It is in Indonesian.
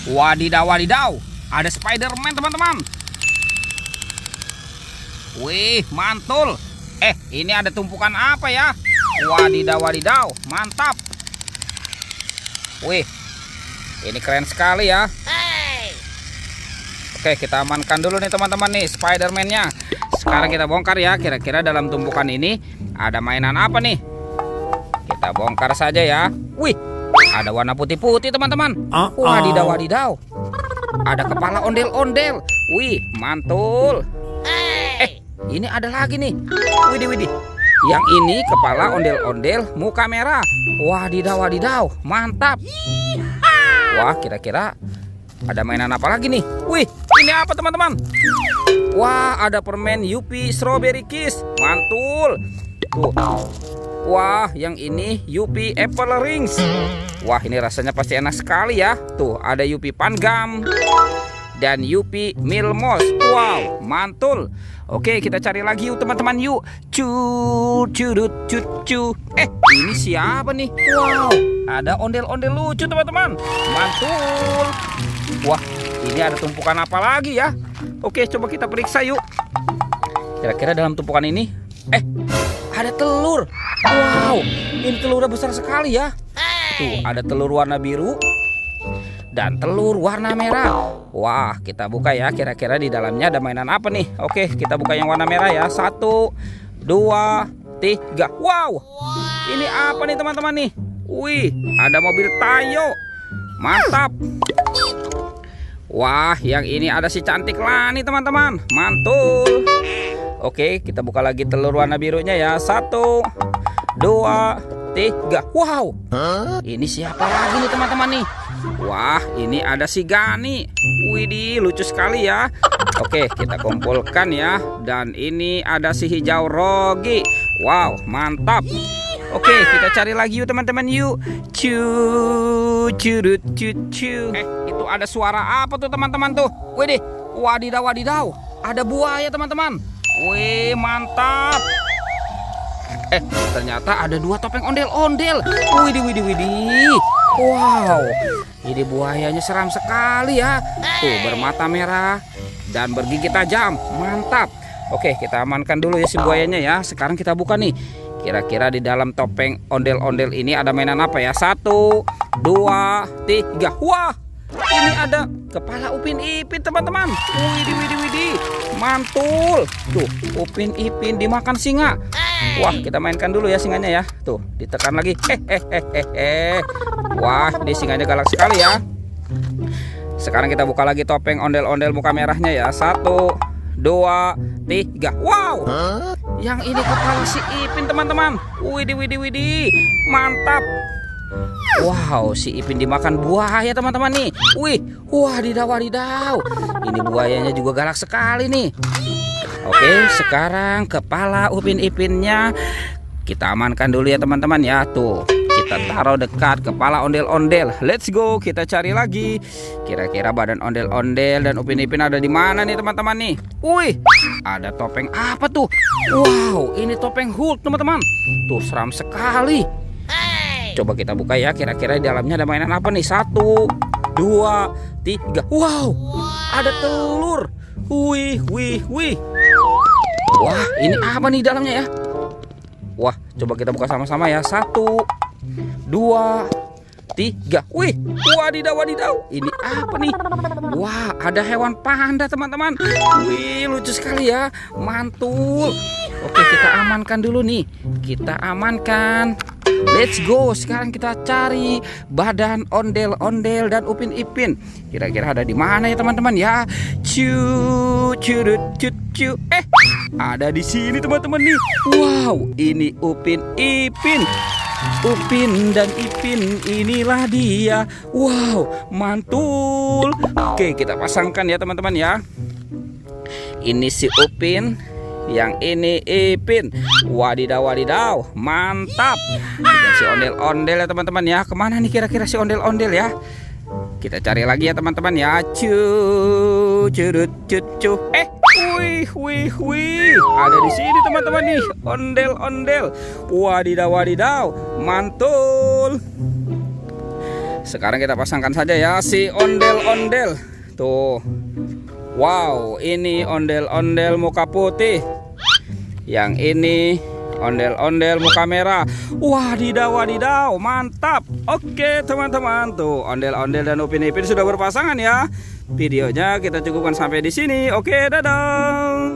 Wadidaw, wadidaw. Ada Spider-Man teman-teman. Wih, mantul. Ini ada tumpukan apa ya? Wadidaw, wadidaw. Mantap. Wih, ini keren sekali ya. Oke, kita amankan dulu nih teman-teman nih Spider-Man-nya. Sekarang kita bongkar ya. Kira-kira dalam tumpukan ini ada mainan apa nih? Kita bongkar saja ya. Wih, ada warna putih-putih teman-teman. Wadidaw, wadidaw. Ada kepala ondel-ondel. Wih, mantul. Ini ada lagi nih. Widih, widih. Yang ini kepala ondel-ondel, muka merah. Wadidaw, wadidaw. Mantap. Wah, kira-kira ada mainan apa lagi nih? Wih, ini apa teman-teman? Wah, ada permen Yupi Strawberry Kiss. Mantul. Tuh. Wah, yang ini Yupi Apple Rings. Wah, ini rasanya pasti enak sekali ya. Tuh, ada Yupi Pangam dan Yupi Milmos. Wow, mantul. Oke, kita cari lagi yuk teman-teman yuk. Curut cucu. Ini siapa nih? Wow, ada ondel-ondel lucu teman-teman. Mantul. Wah, ini ada tumpukan apa lagi ya? Oke, coba kita periksa yuk. Kira-kira dalam tumpukan ini ada telur. Wow, ini telurnya besar sekali ya. Tuh, ada telur warna biru dan telur warna merah. Wah, kita buka ya. Kira-kira di dalamnya ada mainan apa nih? Oke, kita buka yang warna merah ya. 1, 2, 3. Wow, ini apa nih teman-teman nih? Wih, ada mobil Tayo. Mantap. Wah, yang ini ada si cantik Lani teman-teman. Mantul. Oke, kita buka lagi telur warna birunya ya. 1, 2, 3. Wow, ini siapa lagi nih teman-teman nih? Wah, ini ada si Gani. Widih, lucu sekali ya. Oke, kita kumpulkan ya. Dan ini ada si hijau Rogi. Wow, mantap. Oke, kita cari lagi yuk teman-teman yuk. Curut cucu. Itu ada suara apa tuh teman-teman tuh? Widih, wadidaw, wadidaw. Ada buaya teman-teman. Wih, mantap. Ternyata ada 2 topeng ondel-ondel. Widih, widih, widih. Wow, ini buayanya seram sekali ya. Tuh, bermata merah dan bergigi tajam. Mantap. Oke, kita amankan dulu ya si buayanya ya. Sekarang kita buka nih. Kira-kira di dalam topeng ondel-ondel ini ada mainan apa ya? 1, 2, 3. Wah, ini ada kepala Upin Ipin teman-teman. Widih, widih, widih. Mantul. Tuh, Upin Ipin dimakan singa. Wah, kita mainkan dulu ya singanya ya. Tuh, ditekan lagi. Wah, ini singanya galak sekali ya. Sekarang kita buka lagi topeng ondel-ondel muka merahnya ya. 1, 2, 3. Wow, yang ini kepala si Ipin teman-teman. Widih, widih, widih. Mantap. Wow, si Ipin dimakan buaya teman-teman nih. Wih, wadidaw, wadidaw. Ini buayanya juga galak sekali nih. Oke, sekarang kepala Upin Ipinnya kita amankan dulu ya teman-teman ya. Tuh, kita taruh dekat kepala ondel-ondel. Let's go, kita cari lagi. Kira-kira badan ondel-ondel dan Upin Ipin ada di mana nih teman-teman nih? Wih, ada topeng apa tuh? Wow, ini topeng Hulk teman-teman. Tuh, seram sekali. Coba kita buka ya. Kira-kira di dalamnya ada mainan apa nih? 1, 2, 3. Wow, ada telur. Wih, wih, wih. Wah, ini apa nih dalamnya ya? Wah, coba kita buka sama-sama ya. 1, 2, 3. Wih, wadidaw, wadidaw. Ini apa nih? Wah, ada hewan panda teman-teman. Wih, lucu sekali ya. Mantul. Oke, kita amankan dulu nih. Kita amankan. Let's go. Sekarang kita cari badan ondel-ondel dan Upin Ipin. Kira-kira ada di mana ya teman-teman ya? Curut cucu. Ada di sini teman-teman nih. Wow, ini Upin Ipin. Upin dan Ipin, inilah dia. Wow, mantul. Oke, kita pasangkan ya teman-teman ya. Ini si Upin, yang ini Ipin. Wadidaw, wadidaw. Mantap. Dan si ondel-ondel ya teman-teman ya. Kemana nih kira-kira si ondel-ondel ya? Kita cari lagi ya teman-teman ya. Curut cucu. Wih, wih, wih. Ada di sini teman-teman nih. Ondel-ondel. Wadidaw, wadidaw. Mantul. Sekarang kita pasangkan saja ya si ondel-ondel. Tuh. Wow, ini ondel-ondel muka putih. Yang ini ondel-ondel muka merah. Wadidaw, mantap. Oke teman-teman, tuh ondel-ondel dan Upin Ipin sudah berpasangan ya. Videonya kita cukupkan sampai di sini. Oke, dadah.